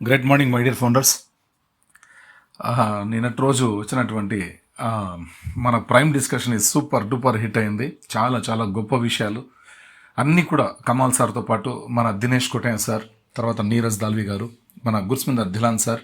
Great morning my dear founders. నిన్నటి రోజు వచ్చినటువంటి మన ప్రైమ్ డిస్కషన్ ఇది సూపర్ డూపర్ హిట్ అయింది. చాలా చాలా గొప్ప విషయాలు అన్నీ కూడా కమాల్ సార్తో పాటు మన దినేష్ కొటేన్ సార్, తర్వాత నీరజ్ దాల్వి గారు, మన గుర్స్మిందర్ ధిలాన్ సార్,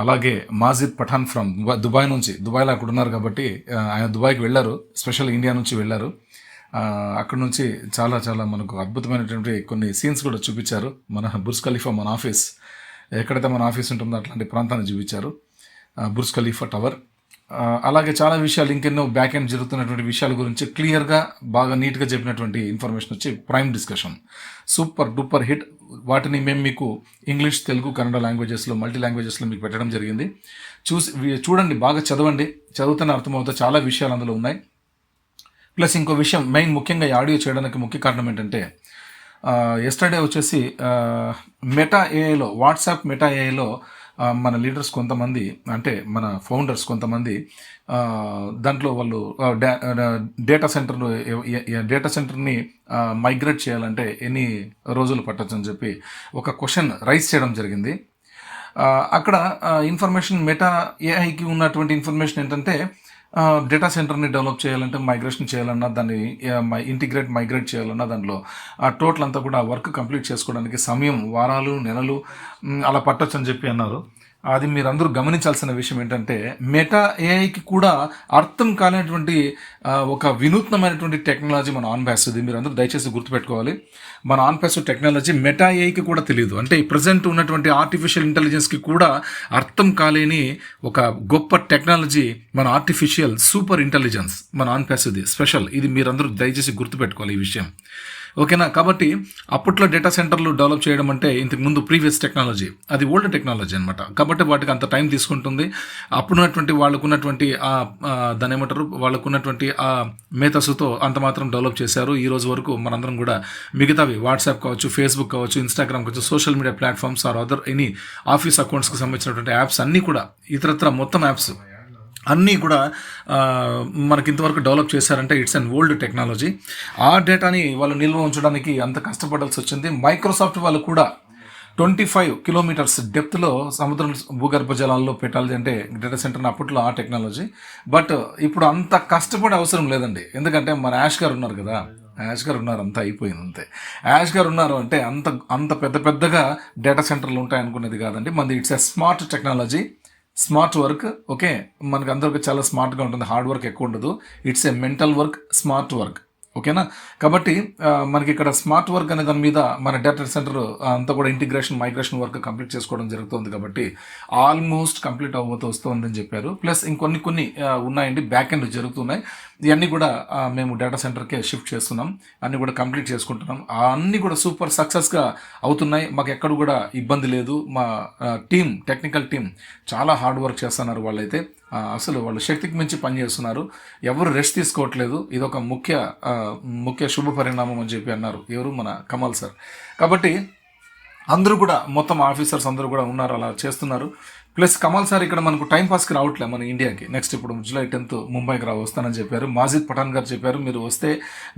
అలాగే మాజిద్ పఠాన్ ఫ్రమ్ దుబాయ్ నుంచి. దుబాయ్లో అక్కడ ఉన్నారు కాబట్టి ఆయన దుబాయ్కి వెళ్ళారు, స్పెషల్ ఇండియా నుంచి వెళ్ళారు. అక్కడ నుంచి చాలా చాలా మనకు అద్భుతమైనటువంటి కొన్ని సీన్స్ కూడా చూపించారు. మన బుర్జ్ ఖలీఫా, మన ఆఫీస్ ఎక్కడైతే మన ఆఫీస్ ఉంటుందో అట్లాంటి ప్రాంతాన్ని చూపించారు, బుర్జ్ ఖలీఫా టవర్. అలాగే చాలా విషయాలు, ఇంకెన్నో బ్యాక్ ఎండ్ జరుగుతున్నటువంటి విషయాల గురించి క్లియర్గా బాగా నీట్గా చెప్పినటువంటి ఇన్ఫర్మేషన్ వచ్చి prime discussion super duper hit. వాటిని మేము మీకు ఇంగ్లీష్, తెలుగు, కన్నడ లాంగ్వేజెస్లో, మల్టీ లాంగ్వేజెస్లో మీకు పెట్టడం జరిగింది. చూడండి, బాగా చదవండి. చదువుతూనే అర్థమవుతా చాలా విషయాలు అందులో ఉన్నాయి. ప్లస్ ఇంకో విషయం, మెయిన్ ముఖ్యంగా ఈ ఆడియో చేయడానికి ముఖ్య కారణం ఏంటంటే, ఎస్టర్డే వచ్చేసి మెటా ఏఐలో, వాట్సాప్ మెటా ఏఐలో మన లీడర్స్ కొంతమంది, అంటే మన ఫౌండర్స్ కొంతమంది దాంట్లో వాళ్ళు డేటా సెంటర్ని మైగ్రేట్ చేయాలంటే ఎన్ని రోజులు పట్టచ్చు అని చెప్పి ఒక క్వశ్చన్ రైజ్ చేయడం జరిగింది. అక్కడ ఇన్ఫర్మేషన్, మెటా ఏఐకి ఉన్నటువంటి ఇన్ఫర్మేషన్ ఏంటంటే, డేటా సెంటర్ని డెవలప్ చేయాలంటే, మైగ్రేషన్ చేయాలన్నా, దాన్ని మైగ్రేట్ చేయాలన్నా, దాంట్లో ఆ టోటల్ అంతా కూడా వర్క్ కంప్లీట్ చేసుకోవడానికి సమయం వారాలు, నెలలు అలా పట్టొచ్చు అని చెప్పి అన్నారు. అది మీరందరూ గమనించాల్సిన విషయం ఏంటంటే, మెటా ఏఐకి కూడా అర్థం కానిటువంటి ఒక వినూత్నమైనటువంటి టెక్నాలజీ మన ఆన్బ్యాస్. ఇది మీరందరూ దయచేసి గుర్తుపెట్టుకోవాలి. మన ఆన్బ్యాస్ టెక్నాలజీ మెటా ఏఐకి కూడా తెలియదు. అంటే ఈ ప్రజెంట్ ఉన్నటువంటి ఆర్టిఫిషియల్ ఇంటెలిజెన్స్కి కూడా అర్థం కాలేని ఒక గొప్ప టెక్నాలజీ మన ఆర్టిఫిషియల్ సూపర్ ఇంటెలిజెన్స్, మన ఆన్బ్యాస్. ఇది స్పెషల్. ఇది మీరందరూ దయచేసి గుర్తుపెట్టుకోవాలి ఈ విషయం, ఓకేనా? కాబట్టి అప్పట్లో డేటా సెంటర్లు డెవలప్ చేయడం అంటే ఇంతకు ముందు ప్రీవియస్ టెక్నాలజీ, అది ఓల్డ్ టెక్నాలజీ అనమాట. కాబట్టి వాటికి అంత టైం తీసుకుంటుంది. అప్పుడున్నటువంటి వాళ్ళకున్నటువంటి దాని ఏమంటారు, వాళ్ళకున్నటువంటి ఆ మేధస్సుతో అంత మాత్రం డెవలప్ చేశారు. ఈ రోజు వరకు మనందరం కూడా మిగతావి వాట్సాప్ కావచ్చు, ఫేస్బుక్ కావచ్చు, ఇన్స్టాగ్రామ్ కావచ్చు, social media platforms or other any office అకౌంట్స్కి సంబంధించినటువంటి యాప్స్ అన్నీ కూడా, ఇతరత్ర మొత్తం యాప్స్ అన్నీ కూడా మనకి ఇంతవరకు డెవలప్ చేశారంటే ఇట్స్ అన్ ఓల్డ్ టెక్నాలజీ. ఆ డేటాని వాళ్ళు నిల్వ ఉంచడానికి అంత కష్టపడాల్సి వచ్చింది. మైక్రోసాఫ్ట్ వాళ్ళు కూడా 25 కిలోమీటర్స్ డెప్త్లో సముద్రం భూగర్భ జలాల్లో పెట్టాలి అంటే డేటా సెంటర్ని, అప్పట్లో ఆ టెక్నాలజీ. బట్ ఇప్పుడు అంత కష్టపడే అవసరం లేదండి. ఎందుకంటే మన యాష్ గారు ఉన్నారు కదా, యాష్ గారు ఉన్నారు, అంతా అయిపోయింది అంతే. యాష్ గారు ఉన్నారు అంటే అంత పెద్దగా డేటా సెంటర్లు ఉంటాయి అనుకునేది కాదండి. మనది it's a smart technology, smart work. Okay, మనకు అందరికి చాలా స్మార్ట్గా ఉంటుంది, హార్డ్ వర్క్ ఎక్కువ ఉండదు. It's a mental work, smart work, ఓకేనా? కాబట్టి మనకి ఇక్కడ స్మార్ట్ వర్క్ అనే దాని మీద మన డేటా సెంటర్ అంతా కూడా ఇంటిగ్రేషన్, మైగ్రేషన్ వర్క్ కంప్లీట్ చేసుకోవడం జరుగుతుంది. కాబట్టి ఆల్మోస్ట్ కంప్లీట్ అవ్వబోతూ వస్తుందని చెప్పారు. ప్లస్ ఇంకొన్ని ఉన్నాయండి, బ్యాక్ ఎండ్ జరుగుతున్నాయి. ఇవన్నీ కూడా మేము డేటా సెంటర్కే షిఫ్ట్ చేస్తున్నాం, అన్నీ కూడా కంప్లీట్ చేసుకుంటున్నాం. అన్నీ కూడా సూపర్ సక్సెస్గా అవుతున్నాయి. మాకు ఎక్కడ కూడా ఇబ్బంది లేదు. మా టెక్నికల్ టీం చాలా హార్డ్ వర్క్ చేస్తున్నారు. వాళ్ళైతే అసలు వాళ్ళు శక్తికి మించి పనిచేస్తున్నారు. ఎవరు రెస్ట్ తీసుకోవట్లేదు. ఇదొక ముఖ్య శుభ పరిణామం అని చెప్పి అన్నారు ఎవరు, మన కమాల్ సార్. కాబట్టి అందరూ కూడా, మొత్తం ఆఫీసర్స్ అందరూ కూడా ఉన్నారు, అలా చేస్తున్నారు. ప్లస్ కమాల్ సార్ ఇక్కడ మనకు టైం పాస్కి రావట్లే మన ఇండియాకి. నెక్స్ట్ ఇప్పుడు జూలై 10th ముంబైకి వస్తానని చెప్పారు. మాజిద్ పఠాన్ గారు చెప్పారు, మీరు వస్తే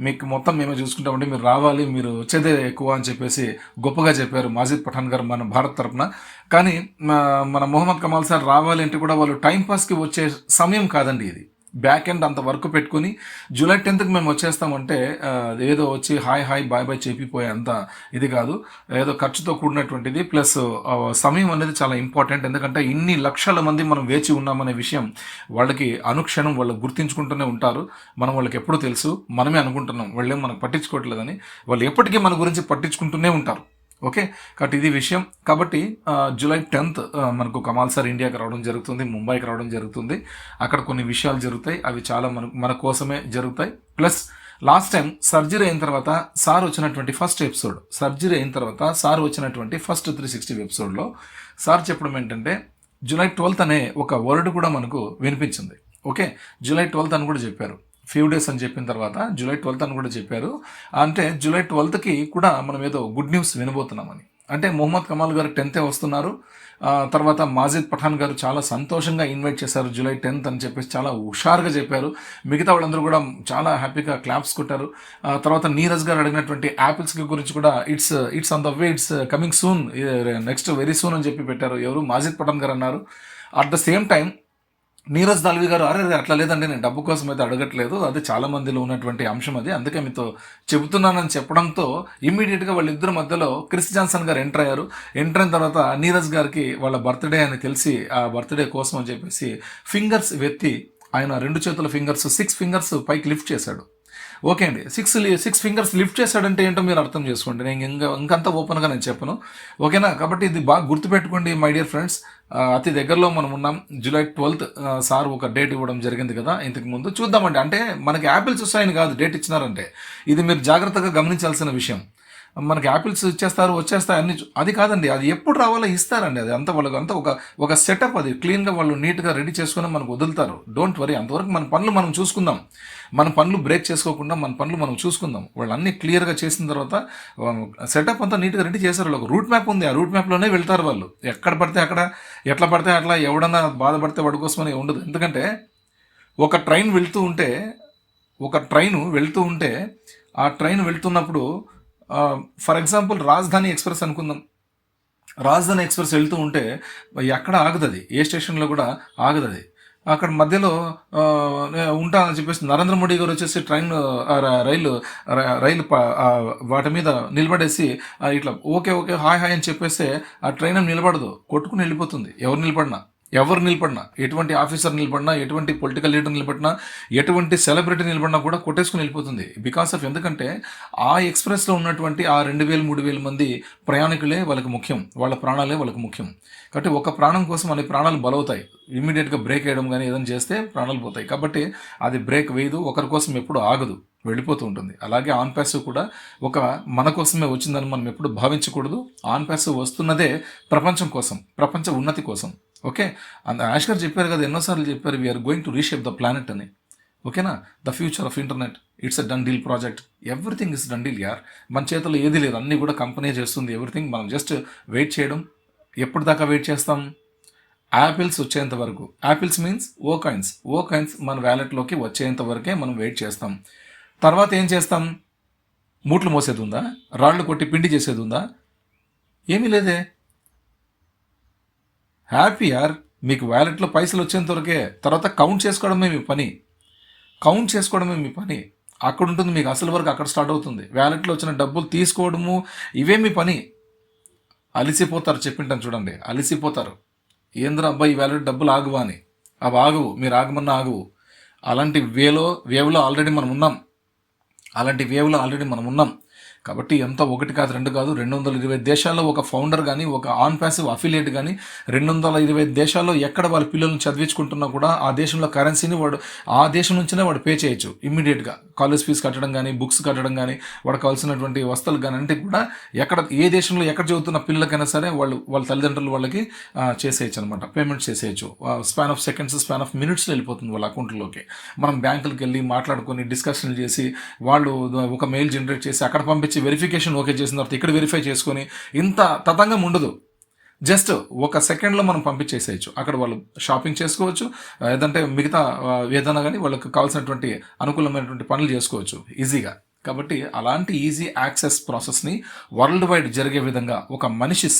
మీకు మొత్తం మేమే చూసుకుంటామంటే మీరు రావాలి, మీరు వచ్చేదే ఎక్కువ అని చెప్పేసి గొప్పగా చెప్పారు మాజిద్ పఠాన్ గారు మన భారత్ తరఫున. కానీ మన మొహమ్మద్ కమాల్ సార్ రావాలి అంటే కూడా వాళ్ళు టైం పాస్కి వచ్చే సమయం కాదండి ఇది. బ్యాక్ ఎండ్ అంత వర్క్ పెట్టుకుని జూలై 10th మేము వచ్చేస్తామంటే ఏదో వచ్చి హాయ్ బాయ్ చెప్పిపోయే అంత ఇది కాదు, ఏదో ఖర్చుతో కూడినటువంటిది. ప్లస్ సమయం అనేది చాలా ఇంపార్టెంట్. ఎందుకంటే ఇన్ని లక్షల మంది మనం వేచి ఉన్నామనే విషయం వాళ్ళకి అనుక్షణం వాళ్ళు గుర్తించుకుంటూనే ఉంటారు. మనం వాళ్ళకి ఎప్పుడు తెలుసు, మనమే అనుకుంటున్నాం వాళ్ళేం మనకు పట్టించుకోవట్లేదని. వాళ్ళు ఎప్పటికీ మన గురించి పట్టించుకుంటూనే ఉంటారు. ఓకే, కాబట్టి ఇది విషయం. కాబట్టి జూలై 10th మనకు కమాల్ సార్ ఇండియాకి రావడం జరుగుతుంది, ముంబైకి రావడం జరుగుతుంది. అక్కడ కొన్ని విషయాలు జరుగుతాయి, అవి చాలా మన కోసమే జరుగుతాయి. ప్లస్ లాస్ట్ టైం సర్జరీ అయిన తర్వాత సార్ వచ్చినటువంటి ఫస్ట్ 360 ఎపిసోడ్లో సార్ చెప్పడం ఏంటంటే, జూలై 12th అనే ఒక వర్డ్ కూడా మనకు వినిపించింది. ఓకే, జూలై 12th అని కూడా చెప్పారు. ఫ్యూ డేస్ అని చెప్పిన తర్వాత జూలై 12th అని కూడా చెప్పారు. అంటే జూలై 12th కూడా మనం ఏదో గుడ్ న్యూస్ వినబోతున్నామని. అంటే మొహమ్మద్ కమాల్ గారు 10th వస్తున్నారు. తర్వాత మాజిద్ పఠాన్ గారు చాలా సంతోషంగా ఇన్వైట్ చేశారు జూలై 10th అని చెప్పేసి చాలా హుషారుగా చెప్పారు. మిగతా వాళ్ళందరూ కూడా చాలా హ్యాపీగా క్లాప్స్ కొట్టారు. తర్వాత నీరజ్ గారు అడిగినటువంటి యాపిల్స్ గురించి కూడా it's on the way, it's coming soon, next very soon అని చెప్పి పెట్టారు. ఎవరు? మాజిద్ పఠాన్ గారు అన్నారు. At the same time Neeraj Dalvi garu, అరే అట్లా లేదండి, నేను డబ్బు కోసం అయితే అడగట్లేదు, అది చాలా మందిలో ఉన్నటువంటి అంశం, అది అందుకే మీతో చెబుతున్నానని చెప్పడంతో ఇమ్మీడియట్గా వాళ్ళిద్దరి మధ్యలో క్రిస్ జాన్సన్ గారు ఎంటర్ అయ్యారు. ఎంటర్ అయిన తర్వాత నీరజ్ గారికి వాళ్ళ బర్త్డే అని తెలిసి ఆ బర్త్డే కోసం అని చెప్పేసి ఫింగర్స్ వెత్తి ఆయన 2 చేతుల ఫింగర్స్ 6 ఫింగర్స్ పైకి లిఫ్ట్ చేశాడు. ఓకే అండి, 6 ఫింగర్స్ లిఫ్ట్ చేశాడంటే ఏంటో మీరు అర్థం చేసుకోండి. నేను ఇంకంత ఓపెన్గా నేను చెప్పను, ఓకేనా? కాబట్టి ఇది బాగా గుర్తుపెట్టుకోండి మై డియర్ ఫ్రెండ్స్. అతి దగ్గరలో మనం ఉన్నాం. జూలై 12th సార్ ఒక డేట్ ఇవ్వడం జరిగింది కదా ఇంతకు ముందు. చూద్దామండి, అంటే మనకి యాపిల్స్ వస్తాయని కాదు డేట్ ఇచ్చినారంటే, ఇది మీరు జాగ్రత్తగా గమనించాల్సిన విషయం. మనకి యాపిల్స్ ఇచ్చేస్తారు, వచ్చేస్తాయి అన్ని, అది కాదండి. అది ఎప్పుడు రావాలో ఇస్తారండి. అది అంతా వాళ్ళకి అంతా ఒక సెటప్, అది క్లీన్గా వాళ్ళు నీట్గా రెడీ చేసుకుని మనకు వదులుతారు. డోంట్ వరీ, అంతవరకు మన పనులు మనం చూసుకుందాం. మన పనులు బ్రేక్ చేసుకోకుండా మన పనులు మనం చూసుకుందాం. వాళ్ళు అన్నీ క్లియర్గా చేసిన తర్వాత సెటప్ అంతా నీట్గా రెడీ చేశారు. వాళ్ళకి రూట్ మ్యాప్ ఉంది, ఆ రూట్ మ్యాప్లోనే వెళ్తారు వాళ్ళు. ఎక్కడ పడితే అక్కడ, ఎట్లా పడితే అట్లా, ఎవడన్నా బాధపడితే వాడి కోసమని ఉండదు. ఎందుకంటే ఒక ట్రైన్ వెళ్తూ ఉంటే ఆ ట్రైన్ వెళ్తున్నప్పుడు ఫర్ ఎగ్జాంపుల్ రాజధాని ఎక్స్ప్రెస్ అనుకుందాం. రాజధాని ఎక్స్ప్రెస్ వెళ్తూ ఉంటే ఎక్కడ ఆగదది, ఏ స్టేషన్లో కూడా ఆగదది. అక్కడ మధ్యలో ఉంటానని చెప్పేసి నరేంద్ర మోడీ గారు వచ్చేసి రైలు వాటి మీద నిలబడేసి ఇట్లా ఓకే ఓకే హాయ్ హాయ్ అని చెప్పేస్తే ఆ ట్రైన్ నిలబడదు, కొట్టుకుని వెళ్ళిపోతుంది. ఎవరు నిలబడినా, ఎటువంటి ఆఫీసర్ నిలబడినా, ఎటువంటి పొలిటికల్ లీడర్ నిలబడినా, ఎటువంటి సెలబ్రిటీ నిలబడినా కూడా కొట్టేసుకుని వెళ్ళిపోతుంది. బికాస్ ఆఫ్ ఎందుకంటే ఆ ఎక్స్ప్రెస్లో ఉన్నటువంటి ఆ 2000-3000 మంది ప్రయాణికులే వాళ్ళకి ముఖ్యం, వాళ్ళ ప్రాణాలే వాళ్ళకి ముఖ్యం. కాబట్టి ఒక ప్రాణం కోసం అనే ప్రాణాలు బలవుతాయి. ఇమ్మీడియట్గా బ్రేక్ వేయడం కానీ ఏదైనా చేస్తే ప్రాణాలు పోతాయి. కాబట్టి అది బ్రేక్ వేయదు, ఒకరి కోసం ఎప్పుడు ఆగదు, వెళ్ళిపోతూ ఉంటుంది. అలాగే ఆన్ ప్యాసివ్ కూడా మన కోసమే వచ్చిందని మనం ఎప్పుడు భావించకూడదు. ఆన్ ప్యాసివ్ వస్తున్నదే ప్రపంచం కోసం, ప్రపంచ ఉన్నతి కోసం. ఓకే, యాష్ గారు చెప్పారు కదా, ఎన్నోసార్లు చెప్పారు, we are going to reshape the planet అని. ఓకేనా? The future of internet, it's a done deal project. Everything is done deal యార్. మన చేతుల్లో ఏది లేదు, అన్నీ కూడా కంపెనీ చేస్తుంది ఎవ్రీథింగ్. మనం జస్ట్ వెయిట్ చేయడం. ఎప్పుడు దాకా వెయిట్ చేస్తాం? యాపిల్స్ వచ్చేంత వరకు. యాపిల్స్ మీన్స్ ఓ కాయిన్స్ మన వ్యాలెట్లోకి వచ్చేంత వరకే మనం వెయిట్ చేస్తాం. తర్వాత ఏం చేస్తాం? మూట్లు మోసేది ఉందా? రాళ్ళు కొట్టి పిండి చేసేది ఉందా? ఏమీ లేదే. హ్యాపీ యార్, మీకు వ్యాలెట్లో పైసలు వచ్చేంత వరకే. తర్వాత కౌంట్ చేసుకోవడమే మీ పని. అక్కడ ఉంటుంది మీకు అసలు వరకు, అక్కడ స్టార్ట్ అవుతుంది. వ్యాలెట్లో వచ్చిన డబ్బులు తీసుకోవడము, ఇవే మీ పని. అలిసిపోతారు, చెప్పింటాను చూడండి, అలిసిపోతారు. ఏంద్ర అబ్బాయి ఈ వ్యాలెట్ డబ్బులు ఆగువా అని. అవి ఆగవు, మీరు ఆగమన్నా ఆగవు. అలాంటి వేవ్లో ఆల్రెడీ మనం ఉన్నాం. కాబట్టి ఎంత 1 కాదు 2 కాదు, 220 దేశాల్లో ఒక ఫౌండర్ కానీ, ఒక ఆన్ ప్యాసివ్ అఫిలియేట్ కానీ 220 దేశాల్లో ఎక్కడ వాళ్ళ పిల్లల్ని చదివించుకుంటున్నా కూడా ఆ దేశంలో కరెన్సీని ఆ దేశం నుంచినే వాడు పే చేయొచ్చు ఇమ్మీడియట్గా. కాలేజ్ ఫీజు కట్టడం కానీ, బుక్స్ కట్టడం కానీ, వాడు కావాల్సినటువంటి వస్తువులు కానీ అంటే కూడా ఏ దేశంలో ఎక్కడ చదువుతున్న పిల్లలకైనా సరే వాళ్ళ తల్లిదండ్రులు వాళ్ళకి చేసేయచ్చు అనమాట, పేమెంట్ చేసేయచ్చు. Span of seconds, span of మినిట్స్లో వెళ్ళిపోతుంది వాళ్ళ అకౌంట్లోకి. మనం బ్యాంకులకు వెళ్ళి మాట్లాడుకొని డిస్కషన్లు చేసి, వాళ్ళు ఒక మెయిల్ జనరేట్ చేసి అక్కడ పంపించి వెరిఫికేషన్ ఓకే చేసిన తర్వాత ఇక్కడ వెరిఫై చేసుకొని, ఇంత తతంగం ఉండదు. జస్ట్ 1 సెకండ్లో మనం పంపించేసేయచ్చు. అక్కడ వాళ్ళు షాపింగ్ చేసుకోవచ్చు, ఏదంటే మిగతా ఏదైనా కానీ వాళ్ళకి కావాల్సినటువంటి అనుకూలమైనటువంటి పనులు చేసుకోవచ్చు ఈజీగా. కాబట్టి అలాంటి ఈజీ యాక్సెస్ ప్రాసెస్ని వరల్డ్ వైడ్ జరిగే విధంగా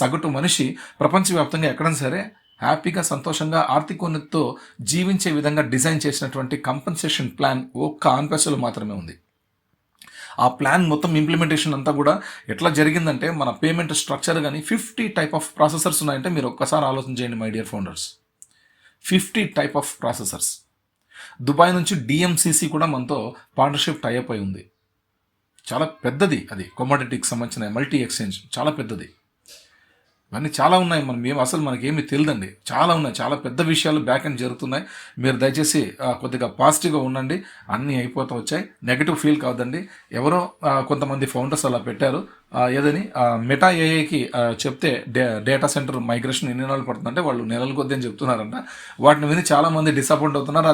సగటు మనిషి ప్రపంచవ్యాప్తంగా ఎక్కడైనా సరే హ్యాపీగా, సంతోషంగా, ఆర్థికోన్నతితో జీవించే విధంగా డిజైన్ చేసినటువంటి కంపెన్సేషన్ ప్లాన్ ఒక్క ఆన్ ప్యాసివ్లో మాత్రమే ఉంది. ఆ ప్లాన్ మొత్తం ఇంప్లిమెంటేషన్ అంతా కూడా ఎట్లా జరిగిందంటే, మన పేమెంట్ స్ట్రక్చర్ కానీ 50 టైప్ ఆఫ్ ప్రాసెసర్స్ ఉన్నాయంటే మీరు ఒక్కసారి ఆలోచన చేయండి my dear founders. 50 type of processors. Dubai నుంచి డిఎంసిసి కూడా మనతో పార్ట్నర్షిప్ టైఅప్ అయి ఉంది. చాలా పెద్దది అది, కమోడిటీకి సంబంధించిన మల్టీ ఎక్స్చేంజ్, చాలా పెద్దది. ఇవన్నీ చాలా ఉన్నాయి. మనకేమీ తెలియదండి, చాలా ఉన్నాయి, చాలా పెద్ద విషయాలు బ్యాక్ ఎండ్ జరుగుతున్నాయి. మీరు దయచేసి కొద్దిగా పాజిటివ్గా ఉండండి. అన్నీ అయిపోతూ వచ్చాయి, నెగిటివ్ ఫీల్ కావద్దండి. ఎవరో కొంతమంది ఫౌండర్స్ అలా పెట్టారు, ఏదని మెటా ఏఐకి చెప్తే డేటా సెంటర్ మైగ్రేషన్ ఎన్ని నెలలు పడుతుందంటే వాళ్ళు నెలల కొద్ది అని చెప్తున్నారంట. వాటిని విని చాలా మంది డిసప్పాయింట్ అవుతున్నారు.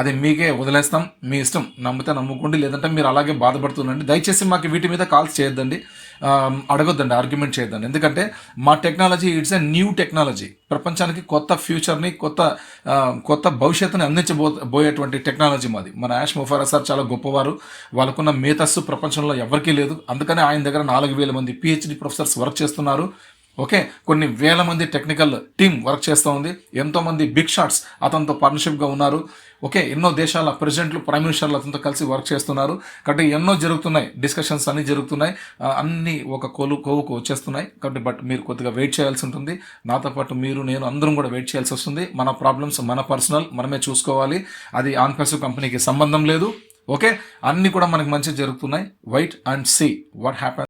అది మీకే వదిలేస్తాం, మీ ఇష్టం, నమ్మితే నమ్ముకోండి, లేదంటే మీరు అలాగే బాధపడుతుండండి. దయచేసి మాకు వీటి మీద కాల్స్ చేయొద్దండి, అడగొద్దండి, ఆర్గ్యుమెంట్ చేయొద్దండి. ఎందుకంటే మా technology it's a new technology, ప్రపంచానికి కొత్త ఫ్యూచర్ని, కొత్త భవిష్యత్తుని అందించబోయేటువంటి టెక్నాలజీ మాది. మన యాష్ ముఫారా సార్ చాలా గొప్పవారు, వాళ్ళకున్న మేధస్సు ప్రపంచంలో ఎవరికీ లేదు. అందుకనే ఆయన దగ్గర 4,000 మంది పిహెచ్డి ప్రొఫెసర్స్ వర్క్ చేస్తున్నారు. ఓకే, కొన్ని వేల మంది టెక్నికల్ టీం వర్క్ చేస్తూ ఉంది. ఎంతోమంది బిగ్ షాట్స్ అతనితో పార్ట్నర్షిప్గా ఉన్నారు. ఓకే, ఎన్నో దేశాల ప్రెసిడెంట్లు, ప్రైమ్ మినిస్టర్లు అతనితో కలిసి వర్క్ చేస్తున్నారు. కాబట్టి ఎన్నో జరుగుతున్నాయి, డిస్కషన్స్ అన్నీ జరుగుతున్నాయి, అన్నీ ఒక కోవుకు వచ్చేస్తున్నాయి. కాబట్టి బట్ మీరు కొద్దిగా వెయిట్ చేయాల్సి ఉంటుంది. నాతో పాటు మీరు, నేను అందరం కూడా వెయిట్ చేయాల్సి వస్తుంది. మన ప్రాబ్లమ్స్ మన పర్సనల్, మనమే చూసుకోవాలి. అది ఆన్పెర్సివ్ కంపెనీకి సంబంధం లేదు. ఓకే, అన్నీ కూడా మనకి మంచి జరుగుతున్నాయి. Wait and see what happen.